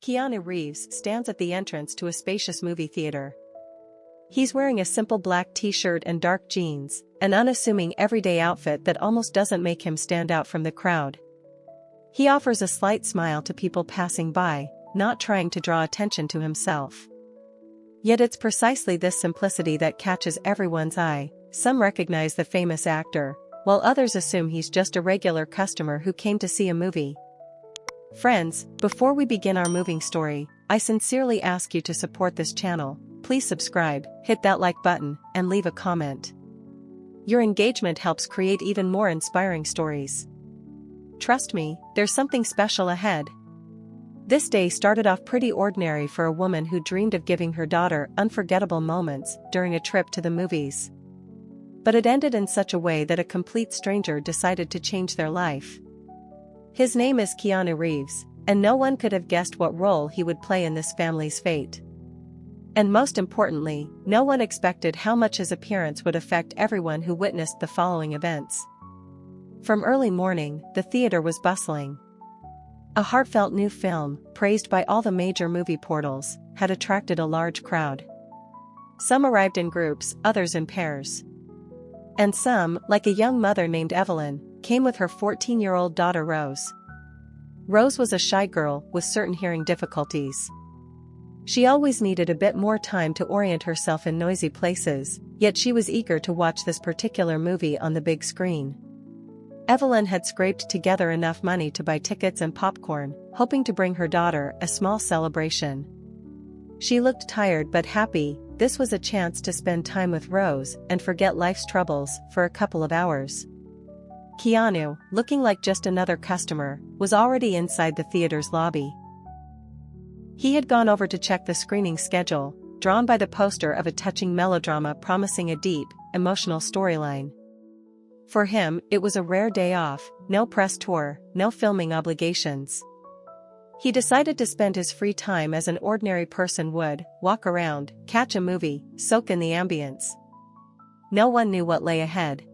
Keanu Reeves stands at the entrance to a spacious movie theater. He's wearing a simple black t-shirt and dark jeans, an unassuming everyday outfit that almost doesn't make him stand out from the crowd. He offers a slight smile to people passing by, not trying to draw attention to himself. Yet it's precisely this simplicity that catches everyone's eye. Some recognize the famous actor, while others assume he's just a regular customer who came to see a movie. Friends, before we begin our moving story, I sincerely ask you to support this channel. Please subscribe, hit that like button, and leave a comment. Your engagement helps create even more inspiring stories. Trust me, there's something special ahead. This day started off pretty ordinary for a woman who dreamed of giving her daughter unforgettable moments during a trip to the movies. But it ended in such a way that a complete stranger decided to change their life. His name is Keanu Reeves, and no one could have guessed what role he would play in this family's fate. And most importantly, no one expected how much his appearance would affect everyone who witnessed the following events. From early morning, the theater was bustling. A heartfelt new film, praised by all the major movie portals, had attracted a large crowd. Some arrived in groups, others in pairs. And some, like a young mother named Evelyn, came with her 14-year-old daughter Rose. Rose was a shy girl with certain hearing difficulties. She always needed a bit more time to orient herself in noisy places, yet she was eager to watch this particular movie on the big screen. Evelyn had scraped together enough money to buy tickets and popcorn, hoping to bring her daughter a small celebration. She looked tired but happy. This was a chance to spend time with Rose and forget life's troubles for a couple of hours. Keanu, looking like just another customer, was already inside the theater's lobby. He had gone over to check the screening schedule, drawn by the poster of a touching melodrama promising a deep, emotional storyline. For him, it was a rare day off, no press tour, no filming obligations. He decided to spend his free time as an ordinary person would, walk around, catch a movie, soak in the ambience. No one knew what lay ahead.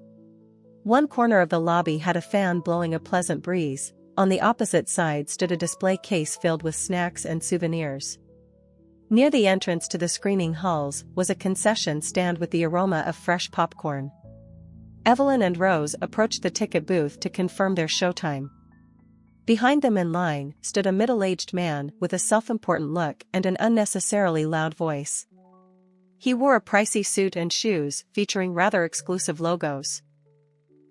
One corner of the lobby had a fan blowing a pleasant breeze. On the opposite side stood a display case filled with snacks and souvenirs. Near the entrance to the screening halls was a concession stand with the aroma of fresh popcorn. Evelyn and Rose approached the ticket booth to confirm their showtime. Behind them in line stood a middle-aged man with a self-important look and an unnecessarily loud voice. He wore a pricey suit and shoes featuring rather exclusive logos.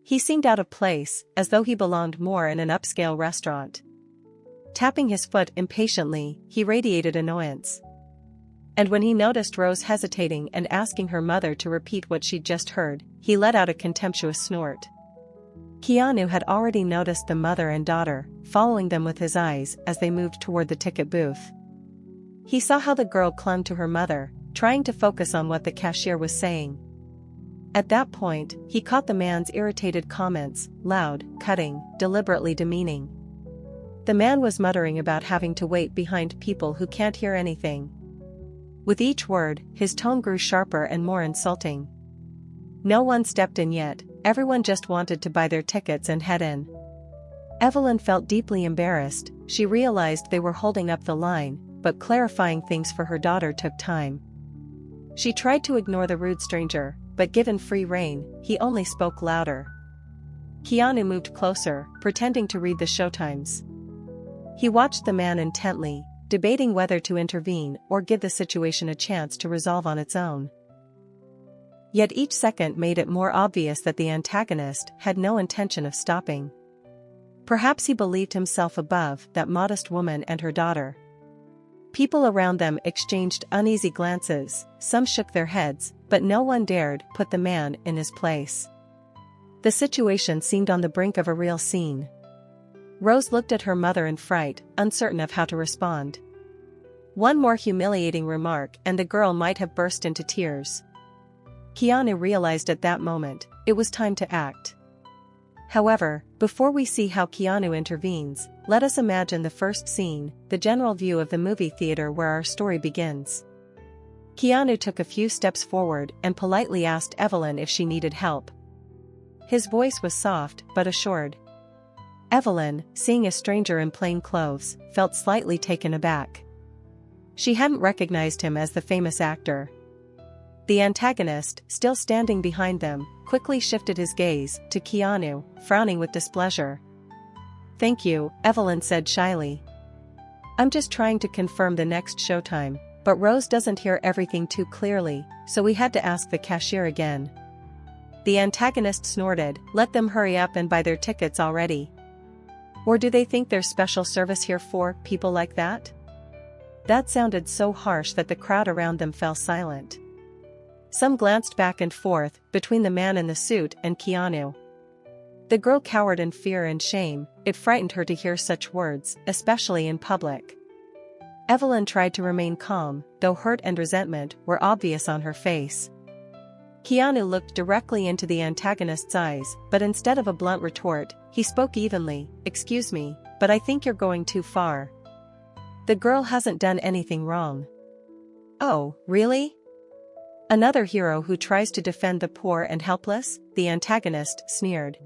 He seemed out of place, as though he belonged more in an upscale restaurant. Tapping his foot impatiently, he radiated annoyance. And when he noticed Rose hesitating and asking her mother to repeat what she'd just heard, he let out a contemptuous snort. Keanu had already noticed the mother and daughter, following them with his eyes as they moved toward the ticket booth. He saw how the girl clung to her mother, trying to focus on what the cashier was saying. At that point, he caught the man's irritated comments, loud, cutting, deliberately demeaning. The man was muttering about having to wait behind people who can't hear anything. With each word, his tone grew sharper and more insulting. No one stepped in yet, everyone just wanted to buy their tickets and head in. Evelyn felt deeply embarrassed. She realized they were holding up the line, but clarifying things for her daughter took time. She tried to ignore the rude stranger, but given free rein, he only spoke louder. Keanu moved closer, pretending to read the showtimes. He watched the man intently, debating whether to intervene or give the situation a chance to resolve on its own. Yet each second made it more obvious that the antagonist had no intention of stopping. Perhaps he believed himself above that modest woman and her daughter. People around them exchanged uneasy glances, some shook their heads, but no one dared put the man in his place. The situation seemed on the brink of a real scene. Rose looked at her mother in fright, uncertain of how to respond. One more humiliating remark and the girl might have burst into tears. Keanu realized at that moment, it was time to act. However, before we see how Keanu intervenes, let us imagine the first scene, the general view of the movie theater where our story begins. Keanu took a few steps forward and politely asked Evelyn if she needed help. His voice was soft but assured. Evelyn, seeing a stranger in plain clothes, felt slightly taken aback. She hadn't recognized him as the famous actor. The antagonist, still standing behind them, quickly shifted his gaze to Keanu, frowning with displeasure. "Thank you," Evelyn said shyly. "I'm just trying to confirm the next showtime, but Rose doesn't hear everything too clearly, so we had to ask the cashier again." The antagonist snorted, "Let them hurry up and buy their tickets already. Or do they think there's special service here for people like that?" That sounded so harsh that the crowd around them fell silent. Some glanced back and forth between the man in the suit and Keanu. The girl cowered in fear and shame. It frightened her to hear such words, especially in public. Evelyn tried to remain calm, though hurt and resentment were obvious on her face. Keanu looked directly into the antagonist's eyes, but instead of a blunt retort, he spoke evenly, "Excuse me, but I think you're going too far. The girl hasn't done anything wrong." "Oh, really? Another hero who tries to defend the poor and helpless?" the antagonist sneered.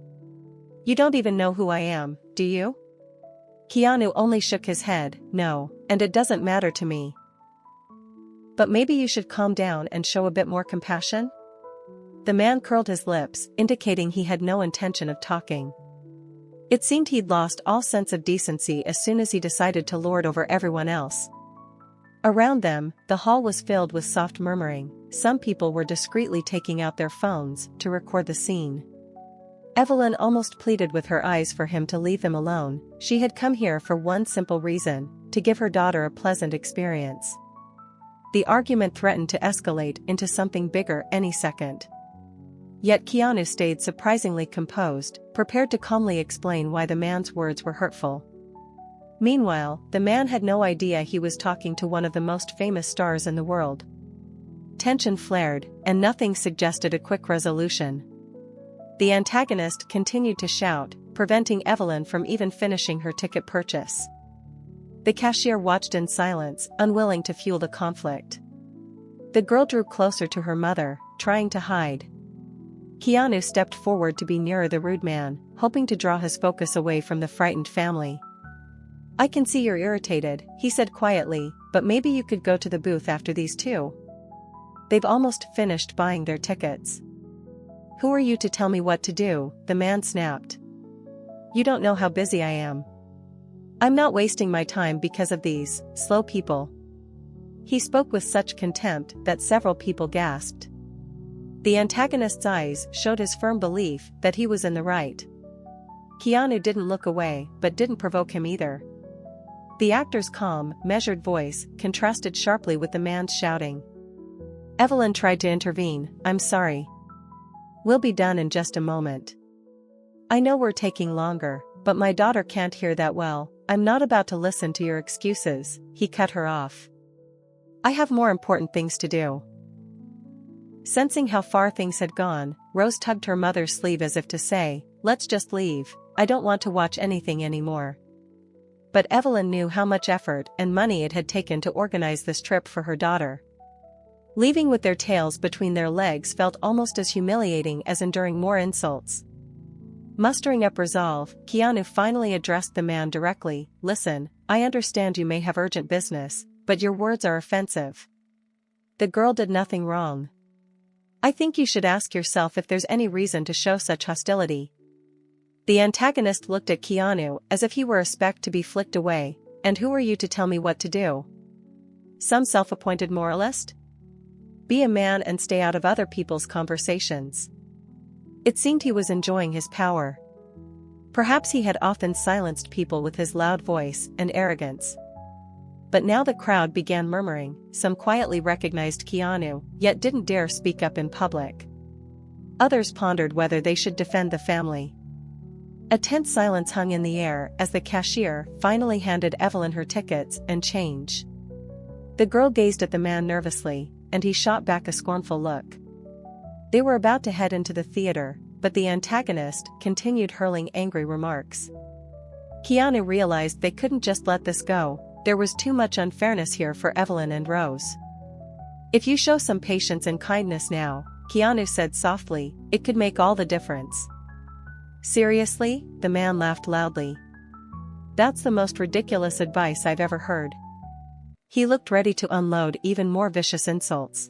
"You don't even know who I am, do you?" Keanu only shook his head. "No, and it doesn't matter to me. But maybe you should calm down and show a bit more compassion?" The man curled his lips, indicating he had no intention of talking. It seemed he'd lost all sense of decency as soon as he decided to lord over everyone else. Around them, the hall was filled with soft murmuring. Some people were discreetly taking out their phones to record the scene. Evelyn almost pleaded with her eyes for him to leave them alone. She had come here for one simple reason: to give her daughter a pleasant experience. The argument threatened to escalate into something bigger any second. Yet Keanu stayed surprisingly composed, prepared to calmly explain why the man's words were hurtful. Meanwhile, the man had no idea he was talking to one of the most famous stars in the world. Tension flared, and nothing suggested a quick resolution. The antagonist continued to shout, preventing Evelyn from even finishing her ticket purchase. The cashier watched in silence, unwilling to fuel the conflict. The girl drew closer to her mother, trying to hide. Keanu stepped forward to be nearer the rude man, hoping to draw his focus away from the frightened family. "I can see you're irritated," he said quietly, "but maybe you could go to the booth after these two. They've almost finished buying their tickets." "Who are you to tell me what to do?" the man snapped. "You don't know how busy I am. I'm not wasting my time because of these slow people." He spoke with such contempt that several people gasped. The antagonist's eyes showed his firm belief that he was in the right. Keanu didn't look away, but didn't provoke him either. The actor's calm, measured voice contrasted sharply with the man's shouting. Evelyn tried to intervene. "I'm sorry. We'll be done in just a moment. I know we're taking longer, but my daughter can't hear that well. I'm not about to listen to your excuses," he cut her off. "I have more important things to do." Sensing how far things had gone, Rose tugged her mother's sleeve as if to say, "Let's just leave. I don't want to watch anything anymore." But Evelyn knew how much effort and money it had taken to organize this trip for her daughter. Leaving with their tails between their legs felt almost as humiliating as enduring more insults. Mustering up resolve, Keanu finally addressed the man directly. "Listen, I understand you may have urgent business, but your words are offensive. The girl did nothing wrong. I think you should ask yourself if there's any reason to show such hostility." The antagonist looked at Keanu as if he were a speck to be flicked away. "And who are you to tell me what to do? Some self-appointed moralist? Be a man and stay out of other people's conversations." It seemed he was enjoying his power. Perhaps he had often silenced people with his loud voice and arrogance. But now the crowd began murmuring. Some quietly recognized Keanu, yet didn't dare speak up in public. Others pondered whether they should defend the family. A tense silence hung in the air as the cashier finally handed Evelyn her tickets and change. The girl gazed at the man nervously, and he shot back a scornful look. They were about to head into the theater, but the antagonist continued hurling angry remarks. Keanu realized they couldn't just let this go. There was too much unfairness here for Evelyn and Rose. "If you show some patience and kindness now," Keanu said softly, "it could make all the difference." "Seriously?" the man laughed loudly. "That's the most ridiculous advice I've ever heard." He looked ready to unload even more vicious insults.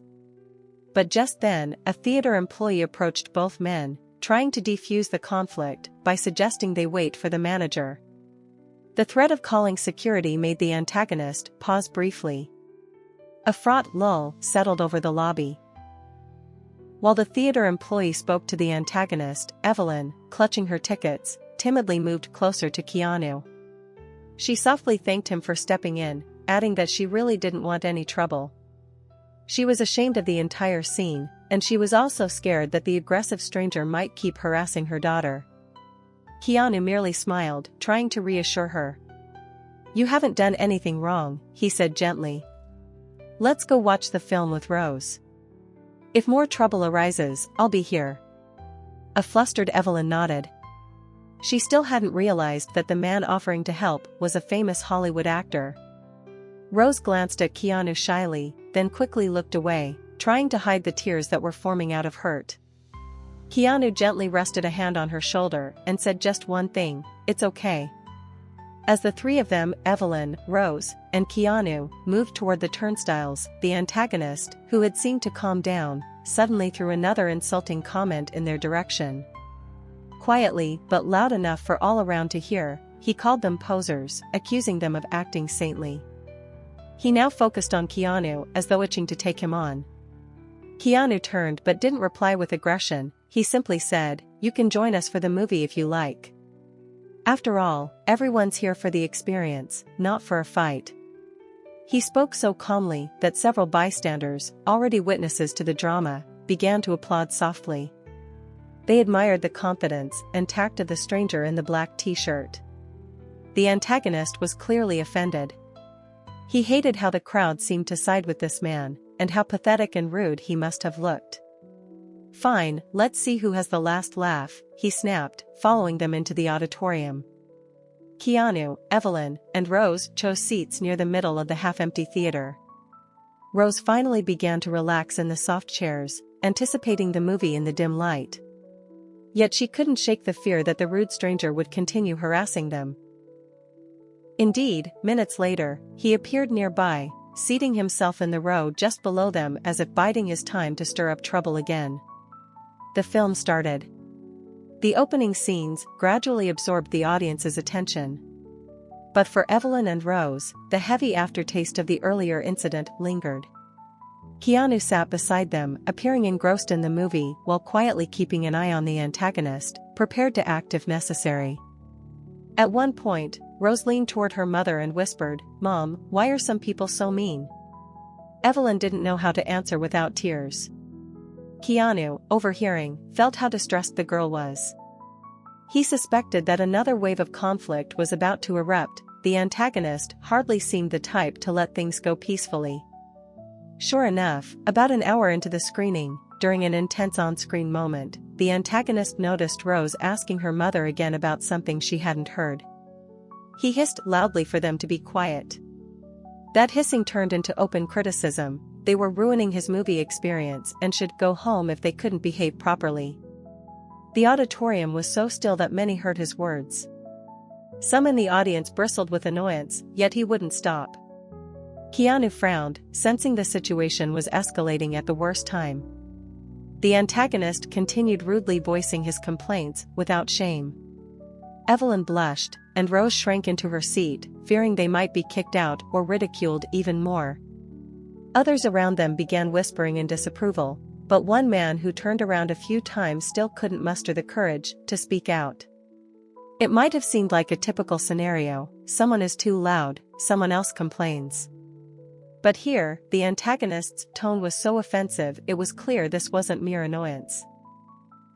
But just then, a theater employee approached both men, trying to defuse the conflict by suggesting they wait for the manager. The threat of calling security made the antagonist pause briefly. A fraught lull settled over the lobby. While the theater employee spoke to the antagonist, Evelyn, clutching her tickets, timidly moved closer to Keanu. She softly thanked him for stepping in, adding that she really didn't want any trouble. She was ashamed of the entire scene, and she was also scared that the aggressive stranger might keep harassing her daughter. Keanu merely smiled, trying to reassure her. "You haven't done anything wrong," he said gently. "Let's go watch the film with Rose. If more trouble arises, I'll be here." A flustered Evelyn nodded. She still hadn't realized that the man offering to help was a famous Hollywood actor. Rose glanced at Keanu shyly, then quickly looked away, trying to hide the tears that were forming out of hurt. Keanu gently rested a hand on her shoulder and said just one thing, "It's okay." As the three of them, Evelyn, Rose, and Keanu, moved toward the turnstiles, the antagonist, who had seemed to calm down, suddenly threw another insulting comment in their direction. Quietly, but loud enough for all around to hear, he called them posers, accusing them of acting saintly. He now focused on Keanu as though itching to take him on. Keanu turned but didn't reply with aggression. He simply said, "You can join us for the movie if you like. After all, everyone's here for the experience, not for a fight." He spoke so calmly that several bystanders, already witnesses to the drama, began to applaud softly. They admired the confidence and tact of the stranger in the black t-shirt. The antagonist was clearly offended. He hated how the crowd seemed to side with this man, and how pathetic and rude he must have looked. "Fine, let's see who has the last laugh," he snapped, following them into the auditorium. Keanu, Evelyn, and Rose chose seats near the middle of the half-empty theater. Rose finally began to relax in the soft chairs, anticipating the movie in the dim light. Yet she couldn't shake the fear that the rude stranger would continue harassing them. Indeed, minutes later, he appeared nearby, seating himself in the row just below them as if biding his time to stir up trouble again. The film started. The opening scenes gradually absorbed the audience's attention. But for Evelyn and Rose, the heavy aftertaste of the earlier incident lingered. Keanu sat beside them, appearing engrossed in the movie while quietly keeping an eye on the antagonist, prepared to act if necessary. At one point, Rose leaned toward her mother and whispered, "Mom, why are some people so mean?" Evelyn didn't know how to answer without tears. Keanu, overhearing, felt how distressed the girl was. He suspected that another wave of conflict was about to erupt. The antagonist hardly seemed the type to let things go peacefully. Sure enough, about an hour into the screening, during an intense on-screen moment, the antagonist noticed Rose asking her mother again about something she hadn't heard. He hissed loudly for them to be quiet. That hissing turned into open criticism. They were ruining his movie experience and should go home if they couldn't behave properly. The auditorium was so still that many heard his words. Some in the audience bristled with annoyance, yet he wouldn't stop. Keanu frowned, sensing the situation was escalating at the worst time. The antagonist continued rudely voicing his complaints, without shame. Evelyn blushed, and Rose shrank into her seat, fearing they might be kicked out or ridiculed even more. Others around them began whispering in disapproval, but one man who turned around a few times still couldn't muster the courage to speak out. It might have seemed like a typical scenario: someone is too loud, someone else complains. But here, the antagonist's tone was so offensive it was clear this wasn't mere annoyance.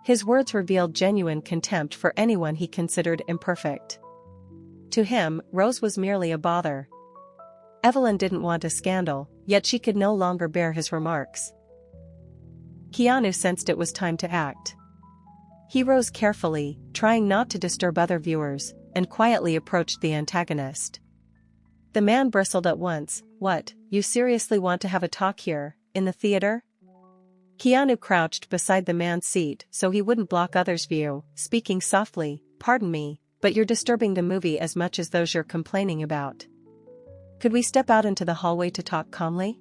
His words revealed genuine contempt for anyone he considered imperfect. To him, Rose was merely a bother. Evelyn didn't want a scandal, yet she could no longer bear his remarks. Keanu sensed it was time to act. He rose carefully, trying not to disturb other viewers, and quietly approached the antagonist. The man bristled at once. "What, you seriously want to have a talk here, in the theater?" Keanu crouched beside the man's seat so he wouldn't block others' view, speaking softly, "Pardon me, but you're disturbing the movie as much as those you're complaining about." Could we step out into the hallway to talk calmly?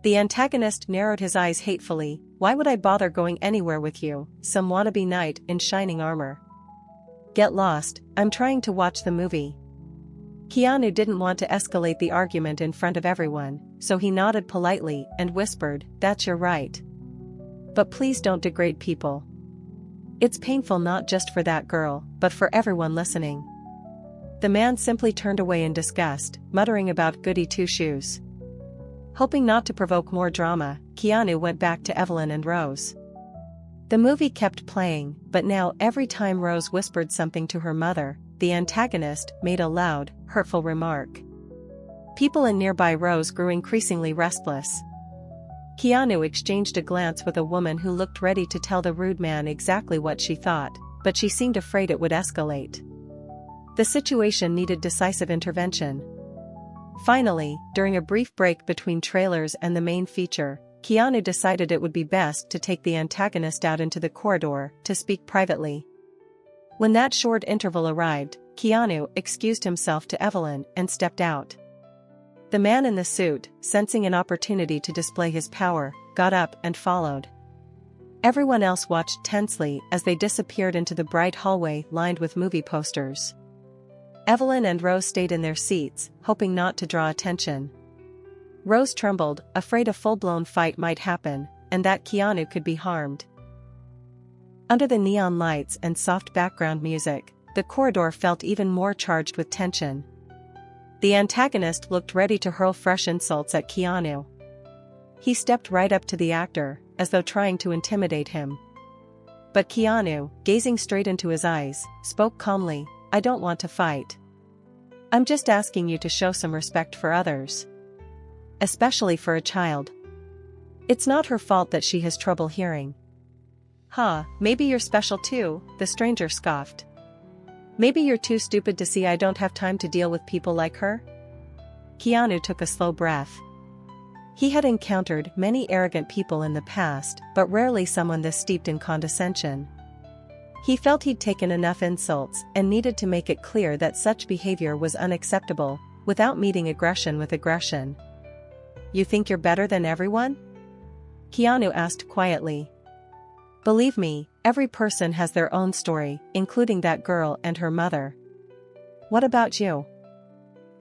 The antagonist narrowed his eyes hatefully. Why would I bother going anywhere with you, some wannabe knight in shining armor? Get lost, I'm trying to watch the movie. Keanu didn't want to escalate the argument in front of everyone, so he nodded politely and whispered, "That's your right. But please don't degrade people. It's painful not just for that girl, but for everyone listening." The man simply turned away in disgust, muttering about goody two-shoes. Hoping not to provoke more drama, Keanu went back to Evelyn and Rose. The movie kept playing, but now every time Rose whispered something to her mother, the antagonist made a loud, hurtful remark. People in nearby rows grew increasingly restless. Keanu exchanged a glance with a woman who looked ready to tell the rude man exactly what she thought, but she seemed afraid it would escalate. The situation needed decisive intervention. Finally, during a brief break between trailers and the main feature, Keanu decided it would be best to take the antagonist out into the corridor to speak privately. When that short interval arrived, Keanu excused himself to Evelyn and stepped out. The man in the suit, sensing an opportunity to display his power, got up and followed. Everyone else watched tensely as they disappeared into the bright hallway lined with movie posters. Evelyn and Rose stayed in their seats, hoping not to draw attention. Rose trembled, afraid a full-blown fight might happen, and that Keanu could be harmed. Under the neon lights and soft background music, the corridor felt even more charged with tension. The antagonist looked ready to hurl fresh insults at Keanu. He stepped right up to the actor, as though trying to intimidate him. But Keanu, gazing straight into his eyes, spoke calmly, "I don't want to fight. I'm just asking you to show some respect for others. Especially for a child. It's not her fault that she has trouble hearing." "Huh, maybe you're special too," the stranger scoffed. "Maybe you're too stupid to see I don't have time to deal with people like her?" Keanu took a slow breath. He had encountered many arrogant people in the past, but rarely someone this steeped in condescension. He felt he'd taken enough insults and needed to make it clear that such behavior was unacceptable, without meeting aggression with aggression. "You think you're better than everyone?" Keanu asked quietly. "Believe me, every person has their own story, including that girl and her mother. What about you?"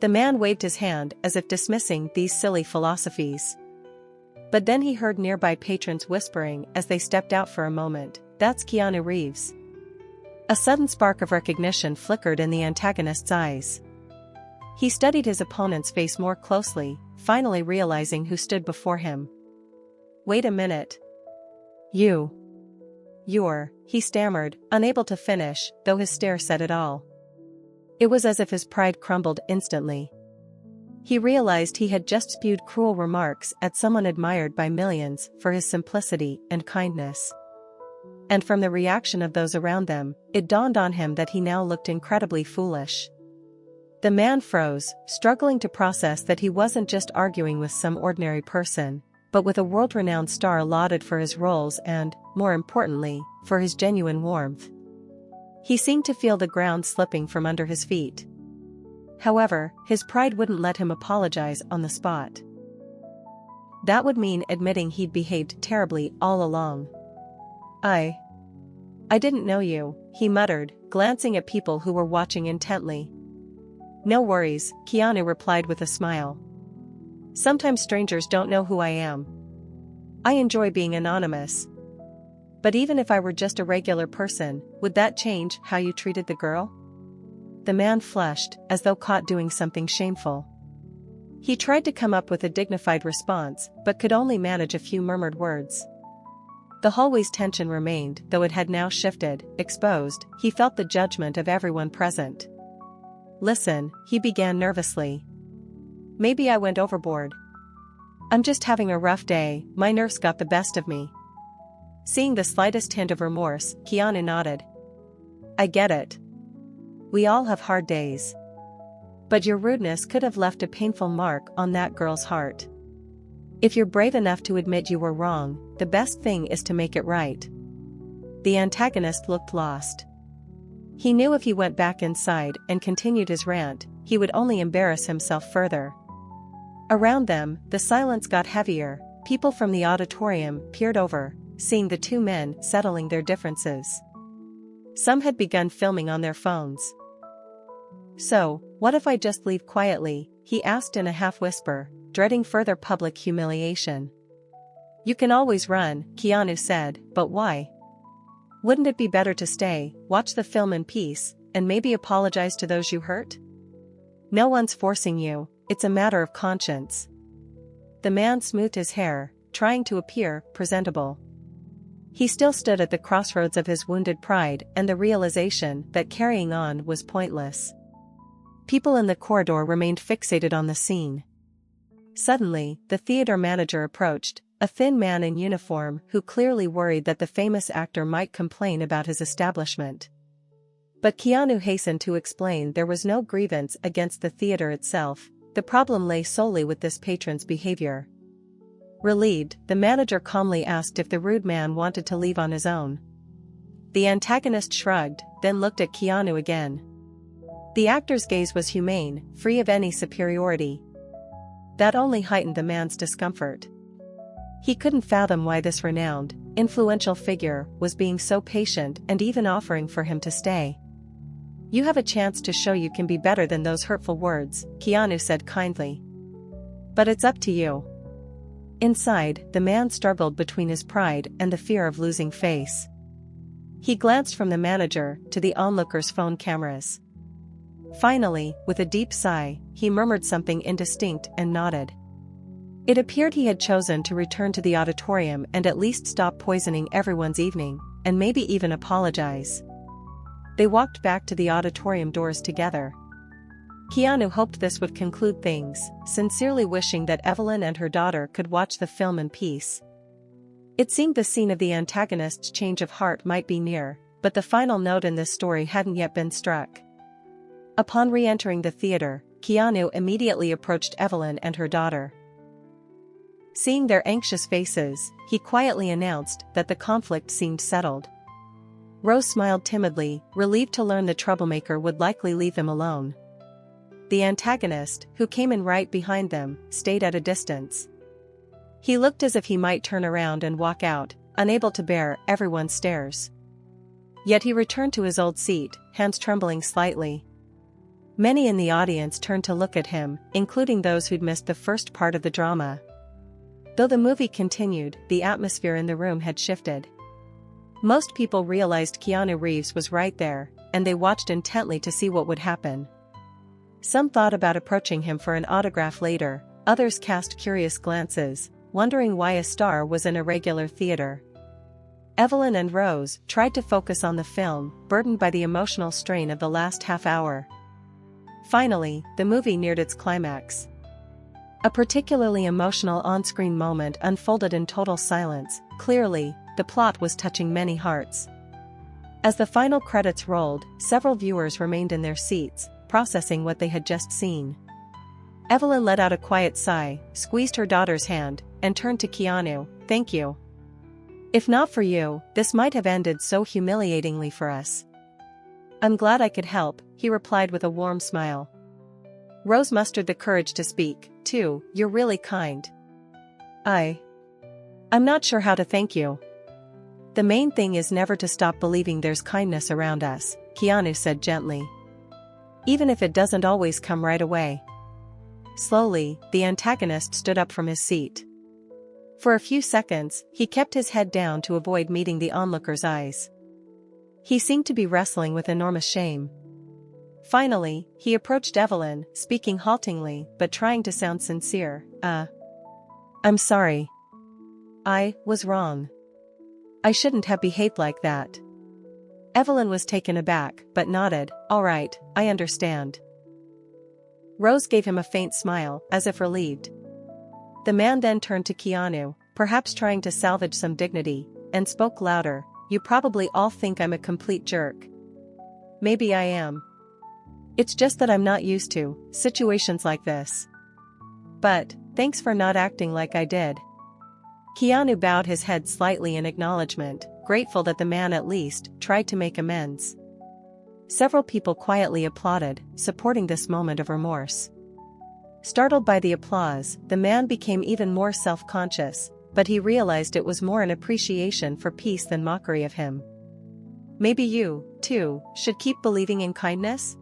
The man waved his hand as if dismissing these silly philosophies. But then he heard nearby patrons whispering as they stepped out for a moment, "That's Keanu Reeves." A sudden spark of recognition flickered in the antagonist's eyes. He studied his opponent's face more closely, finally realizing who stood before him. "Wait a minute. You're," he stammered, unable to finish, though his stare said it all. It was as if his pride crumbled instantly. He realized he had just spewed cruel remarks at someone admired by millions for his simplicity and kindness. And from the reaction of those around them, it dawned on him that he now looked incredibly foolish. The man froze, struggling to process that he wasn't just arguing with some ordinary person, but with a world-renowned star lauded for his roles and, more importantly, for his genuine warmth. He seemed to feel the ground slipping from under his feet. However, his pride wouldn't let him apologize on the spot. That would mean admitting he'd behaved terribly all along. I didn't know you," he muttered, glancing at people who were watching intently. "No worries," Keanu replied with a smile. "Sometimes strangers don't know who I am. I enjoy being anonymous. But even if I were just a regular person, would that change how you treated the girl?" The man flushed, as though caught doing something shameful. He tried to come up with a dignified response, but could only manage a few murmured words. The hallway's tension remained, though it had now shifted. Exposed, he felt the judgment of everyone present. "Listen," he began nervously. "Maybe I went overboard. I'm just having a rough day, my nerves got the best of me." Seeing the slightest hint of remorse, Keanu nodded. "I get it. We all have hard days. But your rudeness could have left a painful mark on that girl's heart. If you're brave enough to admit you were wrong, the best thing is to make it right." The antagonist looked lost. He knew if he went back inside and continued his rant, he would only embarrass himself further. Around them, the silence got heavier. People from the auditorium peered over, seeing the two men settling their differences. Some had begun filming on their phones. "So, what if I just leave quietly?" he asked in a half-whisper, dreading further public humiliation. "You can always run," Keanu said, "but why? Wouldn't it be better to stay, watch the film in peace, and maybe apologize to those you hurt? No one's forcing you, it's a matter of conscience." The man smoothed his hair, trying to appear presentable. He still stood at the crossroads of his wounded pride and the realization that carrying on was pointless. People in the corridor remained fixated on the scene. Suddenly, the theater manager approached, a thin man in uniform who clearly worried that the famous actor might complain about his establishment. But Keanu hastened to explain there was no grievance against the theater itself, the problem lay solely with this patron's behavior. Relieved, the manager calmly asked if the rude man wanted to leave on his own. The antagonist shrugged, then looked at Keanu again. The actor's gaze was humane, free of any superiority. That only heightened the man's discomfort. He couldn't fathom why this renowned, influential figure was being so patient and even offering for him to stay. "You have a chance to show you can be better than those hurtful words," Keanu said kindly. "But it's up to you." Inside, the man struggled between his pride and the fear of losing face. He glanced from the manager to the onlookers' phone cameras. Finally, with a deep sigh, he murmured something indistinct and nodded. It appeared he had chosen to return to the auditorium and at least stop poisoning everyone's evening, and maybe even apologize. They walked back to the auditorium doors together. Keanu hoped this would conclude things, sincerely wishing that Evelyn and her daughter could watch the film in peace. It seemed the scene of the antagonist's change of heart might be near, but the final note in this story hadn't yet been struck. Upon re-entering the theater, Keanu immediately approached Evelyn and her daughter. Seeing their anxious faces, he quietly announced that the conflict seemed settled. Rose smiled timidly, relieved to learn the troublemaker would likely leave them alone. The antagonist, who came in right behind them, stayed at a distance. He looked as if he might turn around and walk out, unable to bear everyone's stares. Yet he returned to his old seat, hands trembling slightly. Many in the audience turned to look at him, including those who'd missed the first part of the drama. Though the movie continued, the atmosphere in the room had shifted. Most people realized Keanu Reeves was right there, and they watched intently to see what would happen. Some thought about approaching him for an autograph later, others cast curious glances, wondering why a star was in a regular theater. Evelyn and Rose tried to focus on the film, burdened by the emotional strain of the last half hour. Finally, the movie neared its climax. A particularly emotional on-screen moment unfolded in total silence. Clearly, the plot was touching many hearts. As the final credits rolled, several viewers remained in their seats, processing what they had just seen. Evelyn let out a quiet sigh, squeezed her daughter's hand, and turned to Keanu. "Thank you. If not for you, this might have ended so humiliatingly for us." "I'm glad I could help," he replied with a warm smile. Rose mustered the courage to speak, too. "You're really kind." I'm not sure how to thank you." "The main thing is never to stop believing there's kindness around us," Keanu said gently. "Even if it doesn't always come right away." Slowly, the antagonist stood up from his seat. For a few seconds, he kept his head down to avoid meeting the onlookers' eyes. He seemed to be wrestling with enormous shame. Finally, he approached Evelyn, speaking haltingly but trying to sound sincere. I'm sorry. I was wrong. I shouldn't have behaved like that." Evelyn was taken aback but nodded. "All right, I understand." Rose gave him a faint smile, as if relieved. The man then turned to Keanu, perhaps trying to salvage some dignity, and spoke louder. "You probably all think I'm a complete jerk. Maybe I am. It's just that I'm not used to situations like this. But, thanks for not acting like I did." Keanu bowed his head slightly in acknowledgement, grateful that the man at least tried to make amends. Several people quietly applauded, supporting this moment of remorse. Startled by the applause, the man became even more self-conscious, but he realized it was more an appreciation for peace than mockery of him. Maybe you, too, should keep believing in kindness?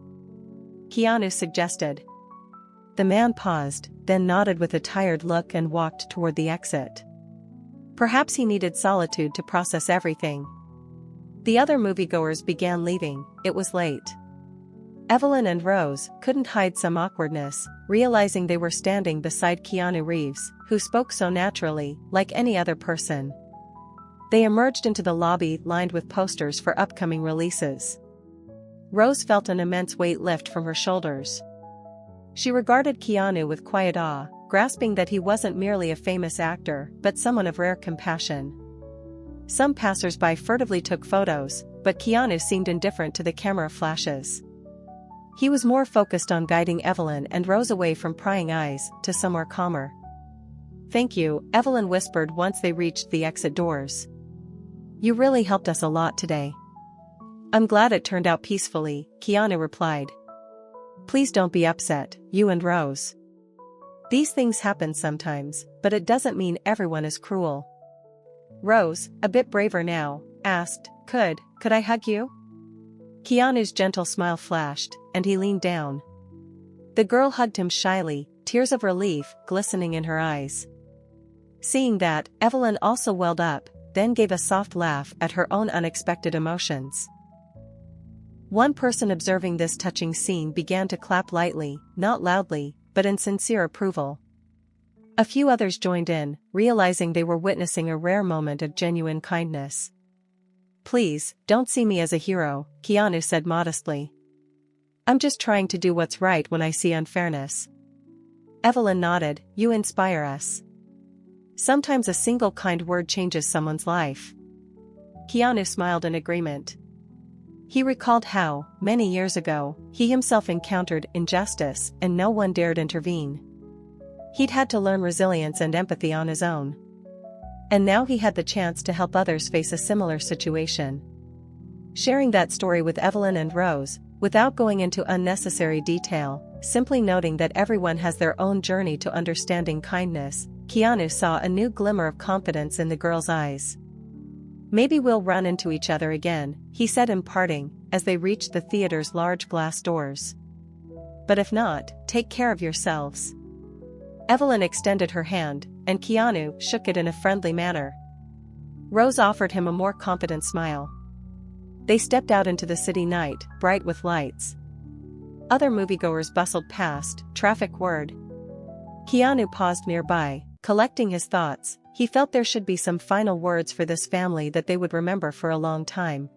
Keanu suggested. The man paused, then nodded with a tired look and walked toward the exit. Perhaps he needed solitude to process everything. The other moviegoers began leaving. It was late. Evelyn and Rose couldn't hide some awkwardness, realizing they were standing beside Keanu Reeves, who spoke so naturally, like any other person. They emerged into the lobby lined with posters for upcoming releases. Rose felt an immense weight lift from her shoulders. She regarded Keanu with quiet awe, grasping that he wasn't merely a famous actor but someone of rare compassion. Some passers-by furtively took photos, but Keanu seemed indifferent to the camera flashes. He was more focused on guiding Evelyn and Rose away from prying eyes to somewhere calmer. "Thank you," Evelyn whispered once they reached the exit doors. "You really helped us a lot today." "I'm glad it turned out peacefully," Keanu replied. "Please don't be upset, you and Rose. These things happen sometimes, but it doesn't mean everyone is cruel." Rose, a bit braver now, asked, Could I hug you?" Keanu's gentle smile flashed, and he leaned down. The girl hugged him shyly, tears of relief glistening in her eyes. Seeing that, Evelyn also welled up, then gave a soft laugh at her own unexpected emotions. One person observing this touching scene began to clap lightly, not loudly, but in sincere approval. A few others joined in, realizing they were witnessing a rare moment of genuine kindness. "Please, don't see me as a hero," Keanu said modestly. "I'm just trying to do what's right when I see unfairness." Evelyn nodded, "You inspire us. Sometimes a single kind word changes someone's life." Keanu smiled in agreement. He recalled how, many years ago, he himself encountered injustice and no one dared intervene. He'd had to learn resilience and empathy on his own. And now he had the chance to help others face a similar situation. Sharing that story with Evelyn and Rose, without going into unnecessary detail, simply noting that everyone has their own journey to understanding kindness, Keanu saw a new glimmer of confidence in the girl's eyes. "Maybe we'll run into each other again," he said in parting, as they reached the theater's large glass doors. "But if not, take care of yourselves." Evelyn extended her hand, and Keanu shook it in a friendly manner. Rose offered him a more confident smile. They stepped out into the city night, bright with lights. Other moviegoers bustled past, traffic whirred. Keanu paused nearby, collecting his thoughts. He felt there should be some final words for this family that they would remember for a long time.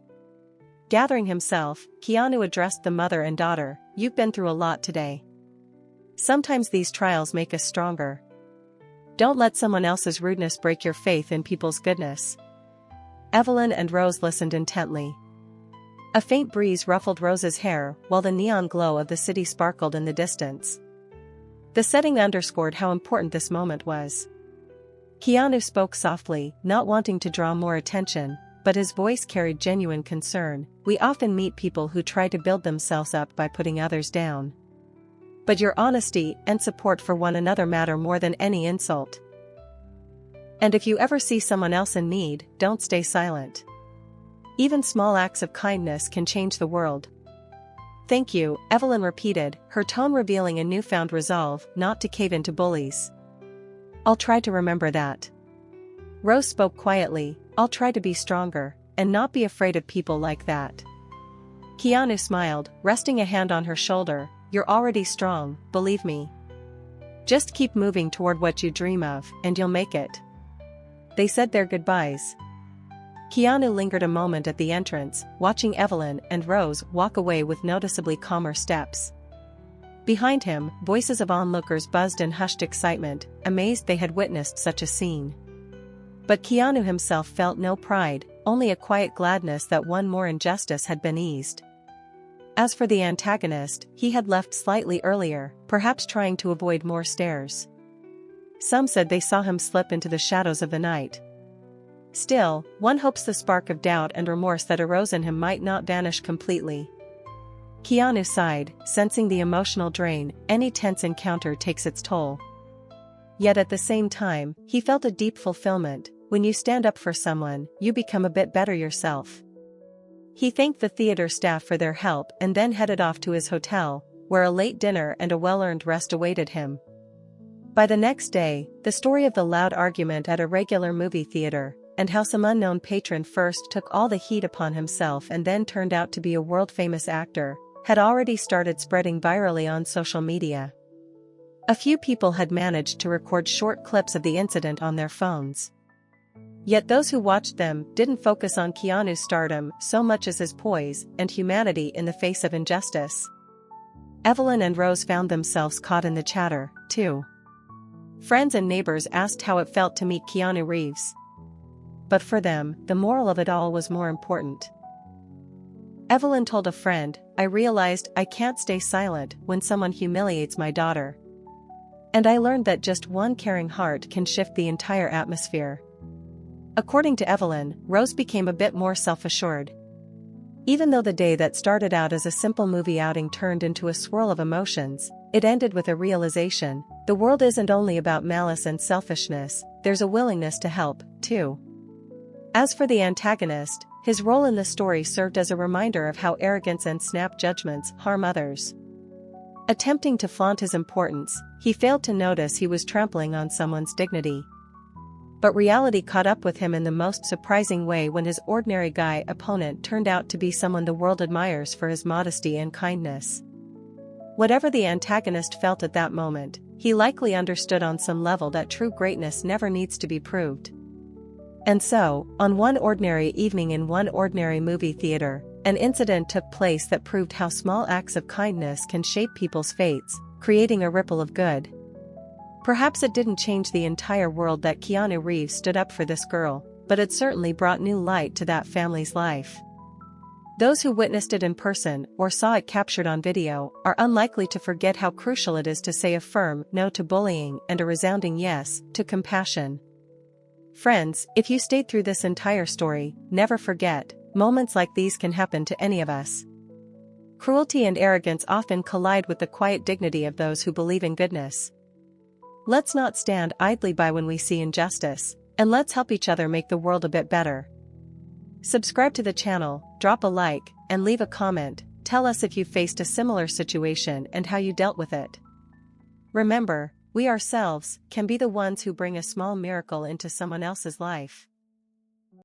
Gathering himself, Keanu addressed the mother and daughter, "You've been through a lot today. Sometimes these trials make us stronger. Don't let someone else's rudeness break your faith in people's goodness." Evelyn and Rose listened intently. A faint breeze ruffled Rose's hair while the neon glow of the city sparkled in the distance. The setting underscored how important this moment was. Keanu spoke softly, not wanting to draw more attention, but his voice carried genuine concern. "We often meet people who try to build themselves up by putting others down. But your honesty and support for one another matter more than any insult. And if you ever see someone else in need, don't stay silent. Even small acts of kindness can change the world." "Thank you," Evelyn repeated, her tone revealing a newfound resolve not to cave into bullies. "I'll try to remember that." Rose spoke quietly, "I'll try to be stronger, and not be afraid of people like that." Keanu smiled, resting a hand on her shoulder. "You're already strong, believe me. Just keep moving toward what you dream of, and you'll make it." They said their goodbyes. Keanu lingered a moment at the entrance, watching Evelyn and Rose walk away with noticeably calmer steps. Behind him, voices of onlookers buzzed in hushed excitement, amazed they had witnessed such a scene. But Keanu himself felt no pride, only a quiet gladness that one more injustice had been eased. As for the antagonist, he had left slightly earlier, perhaps trying to avoid more stares. Some said they saw him slip into the shadows of the night. Still, one hopes the spark of doubt and remorse that arose in him might not vanish completely. Keanu sighed, sensing the emotional drain any tense encounter takes its toll. Yet at the same time, he felt a deep fulfillment. When you stand up for someone, you become a bit better yourself. He thanked the theater staff for their help and then headed off to his hotel, where a late dinner and a well-earned rest awaited him. By the next day, the story of the loud argument at a regular movie theater, and how some unknown patron first took all the heat upon himself and then turned out to be a world-famous actor, had already started spreading virally on social media. A few people had managed to record short clips of the incident on their phones. Yet those who watched them didn't focus on Keanu's stardom so much as his poise and humanity in the face of injustice. Evelyn and Rose found themselves caught in the chatter, too. Friends and neighbors asked how it felt to meet Keanu Reeves. But for them, the moral of it all was more important. Evelyn told a friend, "I realized I can't stay silent when someone humiliates my daughter. And I learned that just one caring heart can shift the entire atmosphere." According to Evelyn, Rose became a bit more self-assured. Even though the day that started out as a simple movie outing turned into a swirl of emotions, it ended with a realization: the world isn't only about malice and selfishness, there's a willingness to help, too. As for the antagonist, his role in the story served as a reminder of how arrogance and snap judgments harm others. Attempting to flaunt his importance, he failed to notice he was trampling on someone's dignity. But reality caught up with him in the most surprising way when his ordinary guy opponent turned out to be someone the world admires for his modesty and kindness. Whatever the antagonist felt at that moment, he likely understood on some level that true greatness never needs to be proved. And so, on one ordinary evening in one ordinary movie theater, an incident took place that proved how small acts of kindness can shape people's fates, creating a ripple of good. Perhaps it didn't change the entire world that Keanu Reeves stood up for this girl, but it certainly brought new light to that family's life. Those who witnessed it in person or saw it captured on video are unlikely to forget how crucial it is to say a firm no to bullying and a resounding yes to compassion. Friends, if you stayed through this entire story, never forget, moments like these can happen to any of us. Cruelty and arrogance often collide with the quiet dignity of those who believe in goodness. Let's not stand idly by when we see injustice, and let's help each other make the world a bit better. Subscribe to the channel, drop a like, and leave a comment. Tell us if you faced a similar situation and how you dealt with it. Remember, we ourselves can be the ones who bring a small miracle into someone else's life.